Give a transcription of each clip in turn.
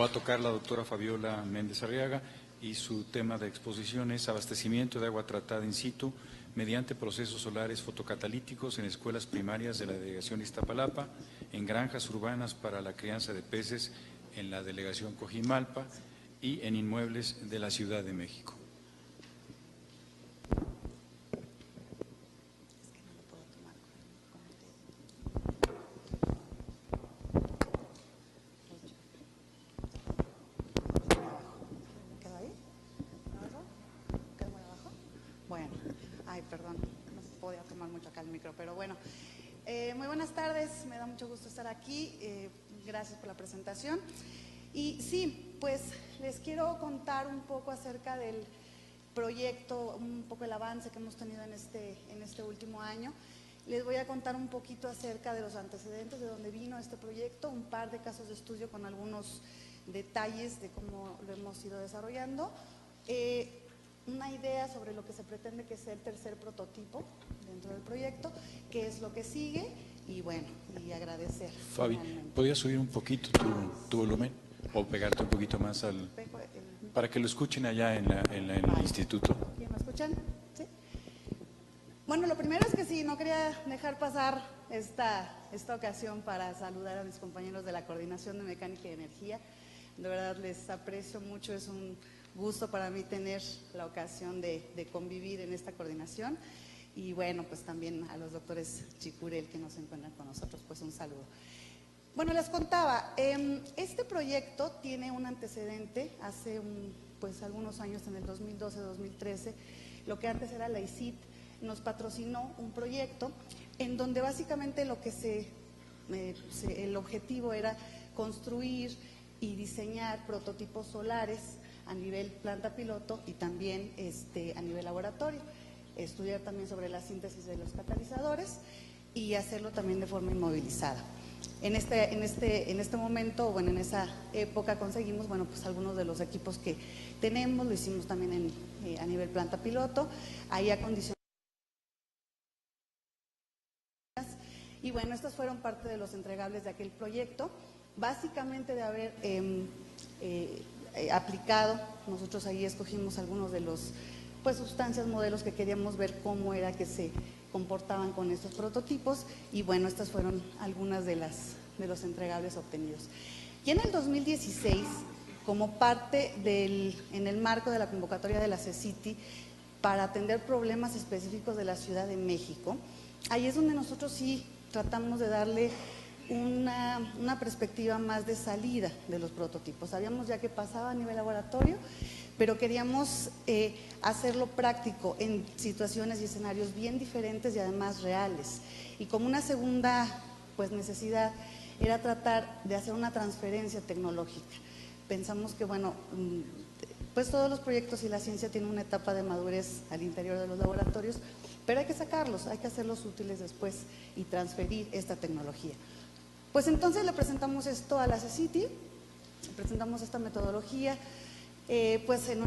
va a tocar la doctora Fabiola Méndez Arriaga y su tema de exposición es abastecimiento de agua tratada in situ mediante procesos solares fotocatalíticos en escuelas primarias de la delegación Iztapalapa, en granjas urbanas para la crianza de peces en la delegación Coajimalpa y en inmuebles de la Ciudad de México. Pero bueno, muy buenas tardes, me da mucho gusto estar aquí, gracias por la presentación. Y sí, pues les quiero contar un poco acerca del proyecto, un poco el avance que hemos tenido en este último año. Les voy a contar un poquito acerca de los antecedentes, de dónde vino este proyecto, un par de casos de estudio con algunos detalles de cómo lo hemos ido desarrollando. Una idea sobre lo que se pretende que sea el tercer prototipo dentro del proyecto, qué es lo que sigue y bueno, y agradecer. Fabi, ¿podrías subir un poquito tu volumen o pegarte un poquito más para que lo escuchen allá en el instituto? ¿Me escuchan? ¿Sí? Bueno, lo primero es que sí, no quería dejar pasar esta ocasión para saludar a mis compañeros de la Coordinación de Mecánica y Energía. De verdad les aprecio mucho, es un gusto para mí tener la ocasión de convivir en esta coordinación y bueno, pues también a los doctores Chicurel que nos encuentran con nosotros, pues un saludo. Bueno, les contaba, este proyecto tiene un antecedente hace pues algunos años, en el 2012-2013, lo que antes era la ICIT, nos patrocinó un proyecto en donde básicamente lo que el objetivo era construir y diseñar prototipos solares a nivel planta piloto y también a nivel laboratorio, estudiar también sobre la síntesis de los catalizadores y hacerlo también de forma inmovilizada. En este momento, bueno, en esa época conseguimos, bueno, pues algunos de los equipos que tenemos, lo hicimos también a nivel planta piloto, ahí acondicionamos. Y bueno, estos fueron parte de los entregables de aquel proyecto, básicamente de haber aplicado, nosotros ahí escogimos algunos de los pues sustancias, modelos que queríamos ver cómo era que se comportaban con estos prototipos y bueno, estas fueron algunas de los entregables obtenidos. Y en el 2016, como parte en el marco de la convocatoria de la CECITI para atender problemas específicos de la Ciudad de México, ahí es donde nosotros sí tratamos de darle una perspectiva más de salida de los prototipos. Sabíamos ya que pasaba a nivel laboratorio, pero queríamos hacerlo práctico en situaciones y escenarios bien diferentes y además reales. Y como una segunda pues necesidad era tratar de hacer una transferencia tecnológica. Pensamos que bueno, pues todos los proyectos y la ciencia tienen una etapa de madurez al interior de los laboratorios, pero hay que sacarlos, hay que hacerlos útiles después y transferir esta tecnología. Pues entonces le presentamos esto a la CECITI, presentamos esta metodología, pues en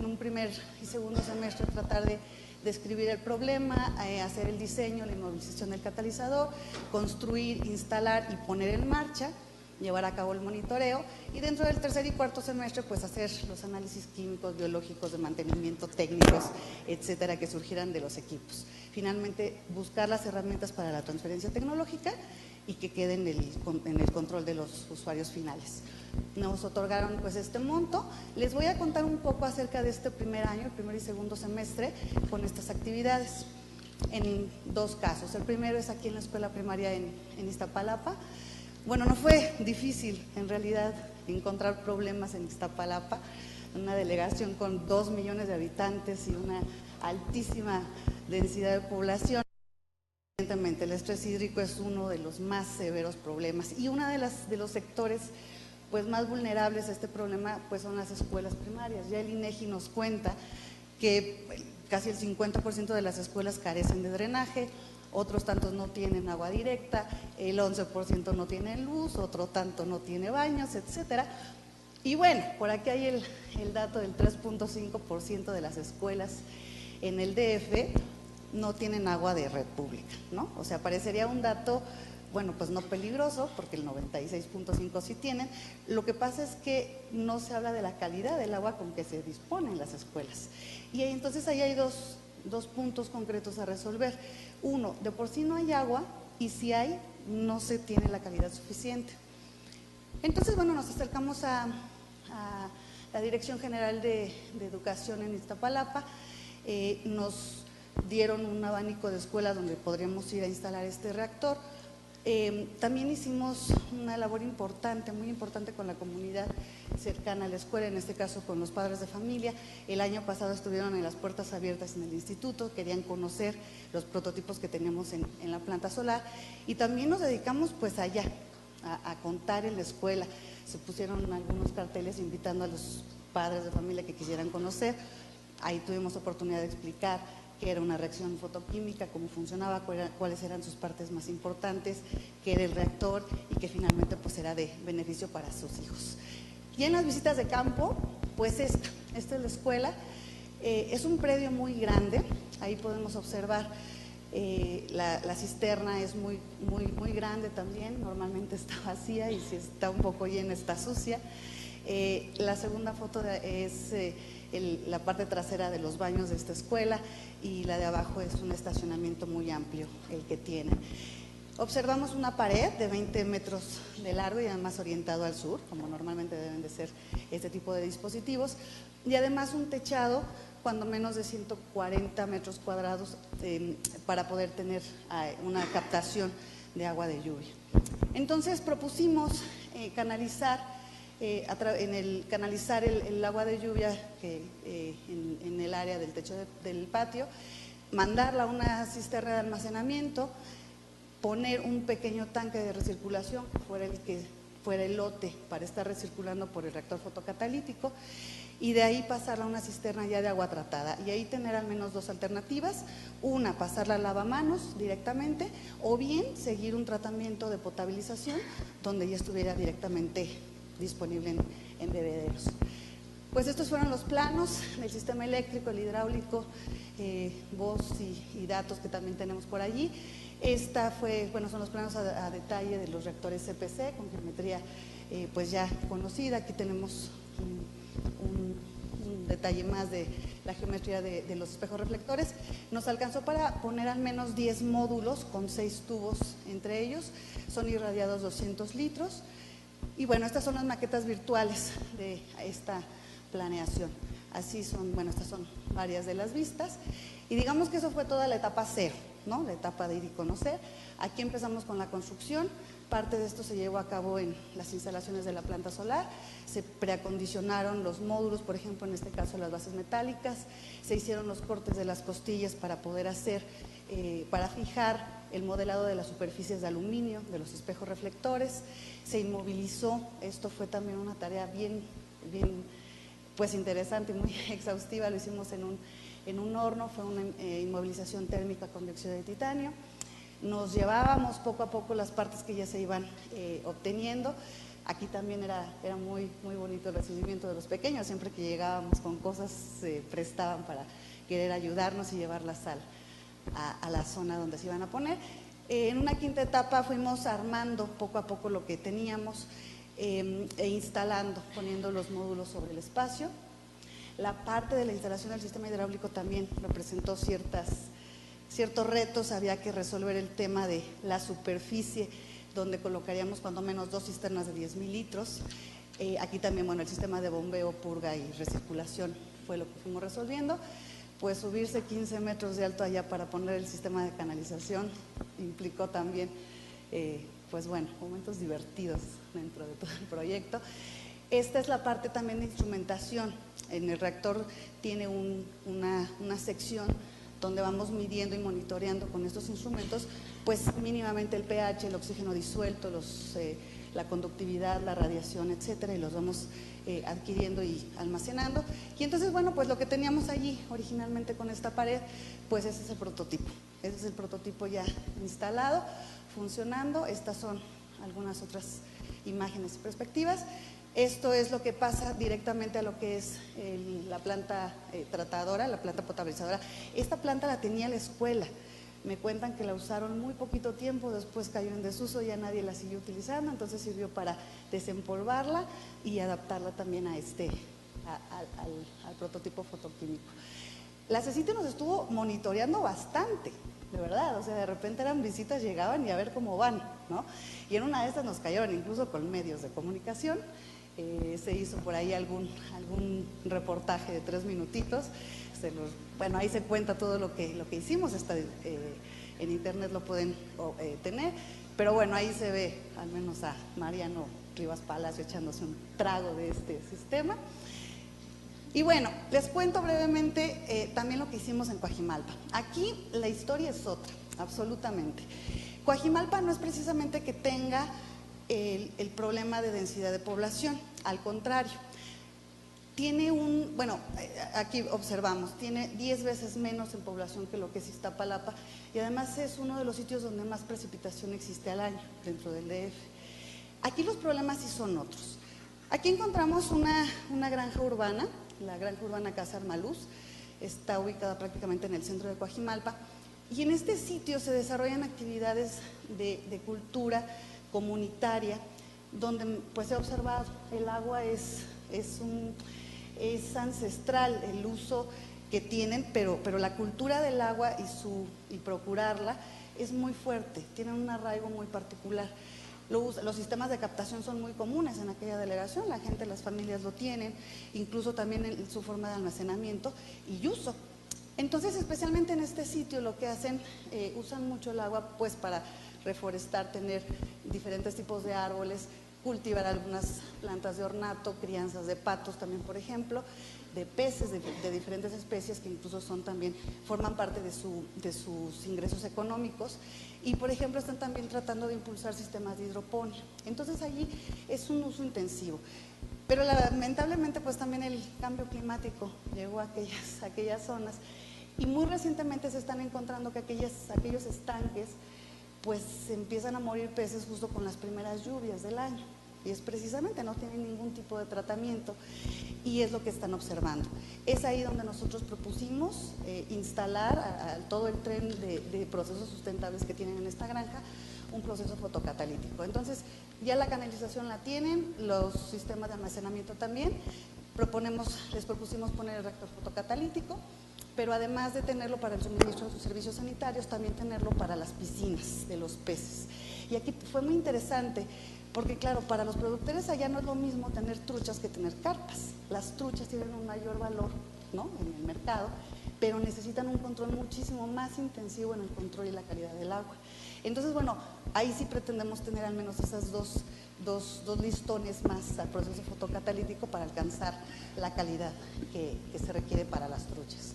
un primer y segundo semestre tratar de describir el problema, hacer el diseño, la inmovilización del catalizador, construir, instalar y poner en marcha, llevar a cabo el monitoreo y dentro del tercer y cuarto semestre pues hacer los análisis químicos, biológicos, de mantenimiento, técnicos, etcétera, que surgieran de los equipos. Finalmente buscar las herramientas para la transferencia tecnológica y que queden en el control de los usuarios finales. Nos otorgaron pues este monto. Les voy a contar un poco acerca de este primer año, el primer y segundo semestre, con estas actividades en dos casos. El primero es aquí en la escuela primaria en Iztapalapa. Bueno, no fue difícil en realidad encontrar problemas en Iztapalapa, una delegación con 2 millones de habitantes y una altísima densidad de población. Evidentemente, el estrés hídrico es uno de los más severos problemas y uno de los sectores pues más vulnerables a este problema pues son las escuelas primarias. Ya el INEGI nos cuenta que casi el 50% de las escuelas carecen de drenaje, otros tantos no tienen agua directa, el 11% no tiene luz, otro tanto no tiene baños, etcétera. Y bueno, por aquí hay el dato del 3.5% de las escuelas en el DF no tienen agua de red pública, ¿no? O sea, parecería un dato bueno, pues no peligroso, porque el 96.5 sí tienen. Lo que pasa es que no se habla de la calidad del agua con que se dispone en las escuelas. Y entonces ahí hay dos puntos concretos a resolver. Uno, de por sí no hay agua, y si hay, no se tiene la calidad suficiente. Entonces, bueno, nos acercamos a la Dirección General de Educación en Iztapalapa, nos dieron un abanico de escuelas donde podríamos ir a instalar este reactor. También hicimos una labor importante, muy importante con la comunidad cercana a la escuela, en este caso con los padres de familia. El año pasado estuvieron en las puertas abiertas en el instituto, querían conocer los prototipos que teníamos en la planta solar, y también nos dedicamos pues allá a contar en la escuela. Se pusieron algunos carteles invitando a los padres de familia que quisieran conocer. Ahí tuvimos oportunidad de explicar qué era una reacción fotoquímica, cómo funcionaba, cuáles eran sus partes más importantes, qué era el reactor y que finalmente pues era de beneficio para sus hijos. Y en las visitas de campo, pues esta es la escuela. Es un predio muy grande, ahí podemos observar la cisterna es muy grande también, normalmente está vacía, y si está un poco llena está sucia. La segunda foto es la parte trasera de los baños de esta escuela, y la de abajo es un estacionamiento muy amplio el que tiene. Observamos una pared de 20 metros de largo y además orientado al sur, como normalmente deben de ser este tipo de dispositivos, y además un techado cuando menos de 140 metros cuadrados para poder tener una captación de agua de lluvia. Entonces propusimos canalizar el agua de lluvia en el área del techo del patio, mandarla a una cisterna de almacenamiento, poner un pequeño tanque de recirculación que fuera el lote para estar recirculando por el reactor fotocatalítico, y de ahí pasarla a una cisterna ya de agua tratada, y ahí tener al menos dos alternativas: una, pasarla a lavamanos directamente, o bien seguir un tratamiento de potabilización donde ya estuviera directamente disponible en bebederos. Pues estos fueron los planos del sistema eléctrico, el hidráulico, voz y datos que también tenemos por allí. Son los planos a detalle de los reactores CPC con geometría pues ya conocida. Aquí tenemos un detalle más de la geometría de los espejos reflectores. Nos alcanzó para poner al menos 10 módulos con 6 tubos entre ellos, son irradiados 200 litros. Y bueno, estas son las maquetas virtuales de esta planeación. Así son, bueno, estas son varias de las vistas. Y digamos que eso fue toda la etapa cero, ¿no? La etapa de ir y conocer. Aquí empezamos con la construcción. Parte de esto se llevó a cabo en las instalaciones de la planta solar. Se preacondicionaron los módulos, por ejemplo, en este caso las bases metálicas. Se hicieron los cortes de las costillas para poder para fijar el modelado de las superficies de aluminio, de los espejos reflectores. Se inmovilizó. Esto fue también una tarea bien pues interesante y muy exhaustiva. Lo hicimos en un horno, fue una inmovilización térmica con dióxido de titanio. Nos llevábamos poco a poco las partes que ya se iban obteniendo. Aquí también era muy bonito el recibimiento de los pequeños. Siempre que llegábamos con cosas se prestaban para querer ayudarnos y llevarlas a la zona donde se iban a poner. En una quinta etapa fuimos armando poco a poco lo que teníamos e instalando, poniendo los módulos sobre el espacio. La parte de la instalación del sistema hidráulico también representó ciertos retos. Había que resolver el tema de la superficie donde colocaríamos cuando menos 2 cisternas de 10,000 litros. Aquí también, bueno, el sistema de bombeo, purga y recirculación fue lo que fuimos resolviendo. Pues subirse 15 metros de alto allá para poner el sistema de canalización implicó también, pues bueno, momentos divertidos dentro de todo el proyecto. Esta es la parte también de instrumentación. En el reactor tiene una sección donde vamos midiendo y monitoreando con estos instrumentos, pues mínimamente el pH, el oxígeno disuelto, la conductividad, la radiación, etcétera, y los vamos adquiriendo y almacenando. Y entonces, bueno, pues lo que teníamos allí originalmente con esta pared, pues ese es el prototipo. Ese es el prototipo ya instalado, funcionando. Estas son algunas otras imágenes y perspectivas. Esto es lo que pasa directamente a lo que es la planta tratadora, la planta potabilizadora. Esta planta la tenía la escuela. Me cuentan que la usaron muy poquito tiempo, después cayó en desuso, ya nadie la siguió utilizando, entonces sirvió para desempolvarla y adaptarla también a al prototipo fotoquímico. La CECITE nos estuvo monitoreando bastante, de verdad, o sea, de repente eran visitas, llegaban y a ver cómo van, ¿no? Y en una de estas nos cayeron incluso con medios de comunicación. Se hizo por ahí algún reportaje de 3 minutitos, bueno, ahí se cuenta todo lo que hicimos, está en internet, lo pueden tener, pero bueno, ahí se ve al menos a Mariano Rivas Palacio echándose un trago de este sistema. Y bueno, les cuento brevemente también lo que hicimos en Coajimalpa. Aquí la historia es otra, absolutamente. Coajimalpa no es precisamente que tenga el problema de densidad de población, al contrario, tiene bueno, aquí observamos, tiene 10 veces menos en población que lo que es Iztapalapa y además es uno de los sitios donde más precipitación existe al año dentro del DF. Aquí los problemas sí son otros. Aquí encontramos una granja urbana, la granja urbana Casa Armaluz, está ubicada prácticamente en el centro de Coajimalpa y en este sitio se desarrollan actividades de cultura comunitaria, donde pues he observado el agua es ancestral el uso que tienen, pero la cultura del agua y procurarla es muy fuerte, tienen un arraigo muy particular. Los sistemas de captación son muy comunes en aquella delegación, la gente, las familias lo tienen, incluso también en su forma de almacenamiento y uso. Entonces, especialmente en este sitio lo que hacen, usan mucho el agua pues para reforestar, tener diferentes tipos de árboles, cultivar algunas plantas de ornato, crianzas de patos también, por ejemplo, de peces de diferentes especies que incluso forman parte de sus ingresos económicos y, por ejemplo, están también tratando de impulsar sistemas de hidroponía. Entonces, allí es un uso intensivo. Pero lamentablemente, pues también el cambio climático llegó a aquellas zonas y muy recientemente se están encontrando que aquellos estanques pues empiezan a morir peces justo con las primeras lluvias del año y es precisamente, no tienen ningún tipo de tratamiento y es lo que están observando. Es ahí donde nosotros propusimos instalar a todo el tren de procesos sustentables que tienen en esta granja un proceso fotocatalítico. Entonces ya la canalización la tienen, los sistemas de almacenamiento también, les propusimos poner el reactor fotocatalítico, pero además de tenerlo para el suministro de sus servicios sanitarios, también tenerlo para las piscinas de los peces. Y aquí fue muy interesante, porque claro, para los productores allá no es lo mismo tener truchas que tener carpas. Las truchas tienen un mayor valor, ¿no?, en el mercado, pero necesitan un control muchísimo más intensivo en el control y la calidad del agua. Entonces, bueno, ahí sí pretendemos tener al menos esas dos listones más al proceso fotocatalítico para alcanzar la calidad que se requiere para las truchas.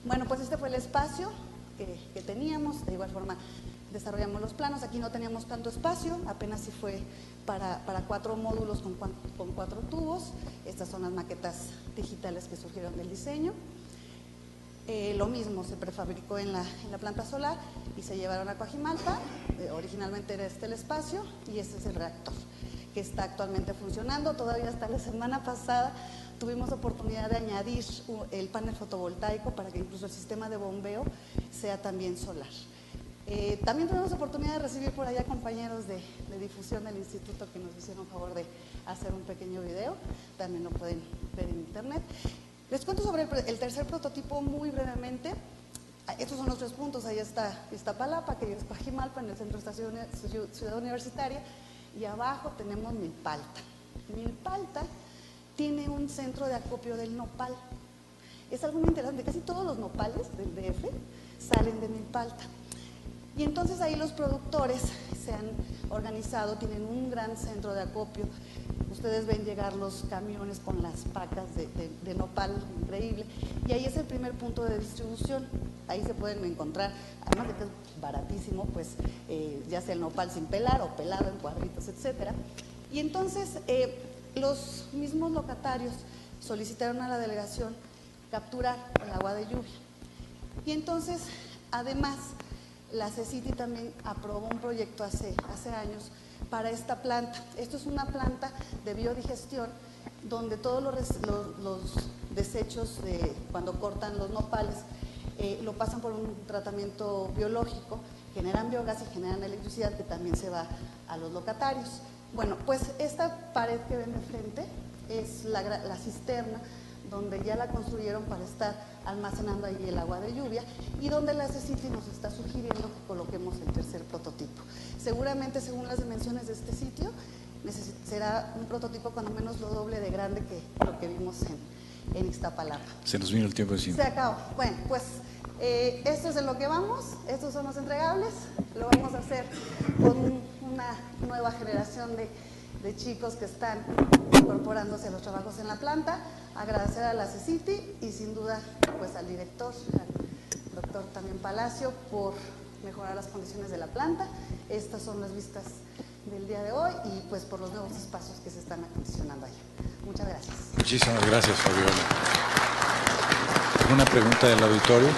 Bueno, pues este fue el espacio que teníamos, de igual forma desarrollamos los planos, aquí no teníamos tanto espacio, apenas si fue para 4 módulos con 4 tubos, estas son las maquetas digitales que surgieron del diseño. Lo mismo, se prefabricó en la planta solar y se llevaron a Coajimalpa, originalmente era este el espacio y este es el reactor que está actualmente funcionando. Todavía hasta la semana pasada tuvimos oportunidad de añadir el panel fotovoltaico para que incluso el sistema de bombeo sea también solar. También tuvimos oportunidad de recibir por allá compañeros de difusión del instituto que nos hicieron favor de hacer un pequeño video, también lo pueden ver en internet. Les cuento sobre el tercer prototipo muy brevemente. Estos son los 3 puntos, ahí está Iztapalapa, que es Coajimalpa, en el centro de esta ciudad universitaria, y abajo tenemos Milpalta. Milpalta tiene un centro de acopio del nopal. Es algo muy interesante, casi todos los nopales del DF salen de Milpalta. Y entonces ahí los productores se han organizado, tienen un gran centro de acopio. Ustedes ven llegar los camiones con las pacas de nopal, increíble. Y ahí es el primer punto de distribución. Ahí se pueden encontrar, además de que es baratísimo, pues ya sea el nopal sin pelar o pelado en cuadritos, etcétera. Y entonces los mismos locatarios solicitaron a la delegación capturar el agua de lluvia. Y entonces, además, la CECITE también aprobó un proyecto hace años para esta planta. Esto es una planta de biodigestión donde todos los desechos de cuando cortan los nopales lo pasan por un tratamiento biológico, generan biogás y generan electricidad que también se va a los locatarios. Bueno, pues esta pared que ven de frente es la cisterna, donde ya la construyeron para estar almacenando ahí el agua de lluvia y donde la CECITI nos está sugiriendo que coloquemos el tercer prototipo. Seguramente, según las dimensiones de este sitio, será un prototipo cuando menos lo doble de grande que lo que vimos en Iztapalapa. Se nos vino el tiempo encima. Se acabó. Bueno, pues esto es en lo que vamos, estos son los entregables, lo vamos a hacer con una nueva generación de chicos que están incorporándose a los trabajos en la planta. Agradecer a la CECITI y sin duda pues al director, al doctor también Palacio, por mejorar las condiciones de la planta. Estas son las vistas del día de hoy y pues por los nuevos espacios que se están acondicionando allá. Muchas gracias. Muchísimas gracias, Fabiola. ¿Alguna pregunta del auditorio?